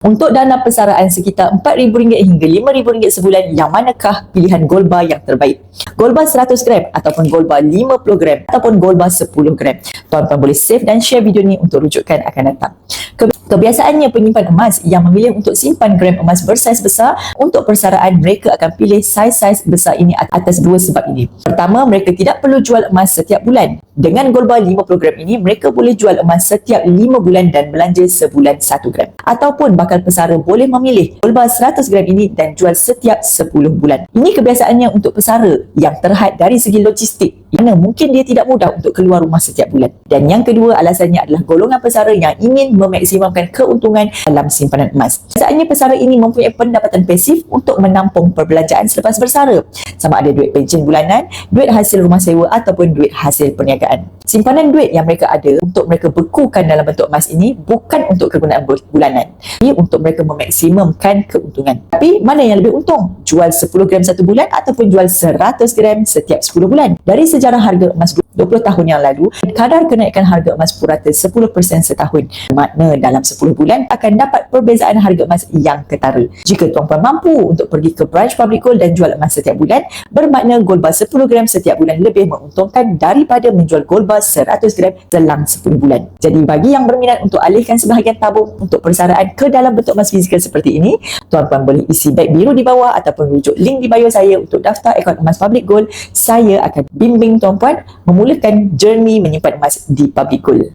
Untuk dana persaraan sekitar RM4,000 hingga RM5,000 sebulan, yang manakah pilihan gold bar yang terbaik? Gold bar 100 gram ataupun gold bar 50 gram ataupun gold bar 10 gram? Tuan-tuan boleh save dan share video ni untuk rujukan akan datang. Kebiasaannya penyimpan emas yang memilih untuk simpan gram emas bersaiz besar, untuk persaraan mereka akan pilih saiz-saiz besar ini atas dua sebab ini. Pertama, mereka tidak perlu jual emas setiap bulan. Dengan gold bar 50 gram ini, mereka boleh jual emas setiap 5 bulan dan belanja sebulan 1 gram. Ataupun bakal pesara boleh memilih gold bar 100 gram ini dan jual setiap 10 bulan. Ini kebiasaannya untuk pesara yang terhad dari segi logistik, kerana mungkin dia tidak mudah untuk keluar rumah setiap bulan. Dan yang kedua, alasannya adalah golongan pesara yang ingin memaksimumkan keuntungan dalam simpanan emas. Biasanya pesara ini mempunyai pendapatan pasif untuk menampung perbelanjaan selepas bersara, sama ada duit pencen bulanan, duit hasil rumah sewa ataupun duit hasil perniagaan. Simpanan duit yang mereka ada untuk mereka bekukan dalam bentuk emas ini bukan untuk kegunaan bulanan. Ini untuk mereka memaksimumkan keuntungan. Tapi mana yang lebih untung? Jual 10 gram satu bulan ataupun jual 100 gram setiap 10 bulan? Dari sejarah harga emas 20 tahun yang lalu, kadar kenaikan harga emas purata 10% setahun. Makna dalam 10 bulan akan dapat perbezaan harga emas yang ketara. Jika tuan-puan mampu untuk pergi ke branch Public Gold dan jual emas setiap bulan, bermakna gold bar 10 gram setiap bulan lebih menguntungkan daripada menjual gold bar 100 gram selang 10 bulan. Jadi bagi yang berminat untuk alihkan sebahagian tabung untuk persaraan ke dalam bentuk emas fizikal seperti ini, tuan-puan boleh isi beg biru di bawah ataupun rujuk link di bio saya untuk daftar akaun emas Public Gold. Saya akan bimbing tuan-puan memulakan journey menyimpan emas di Public Gold.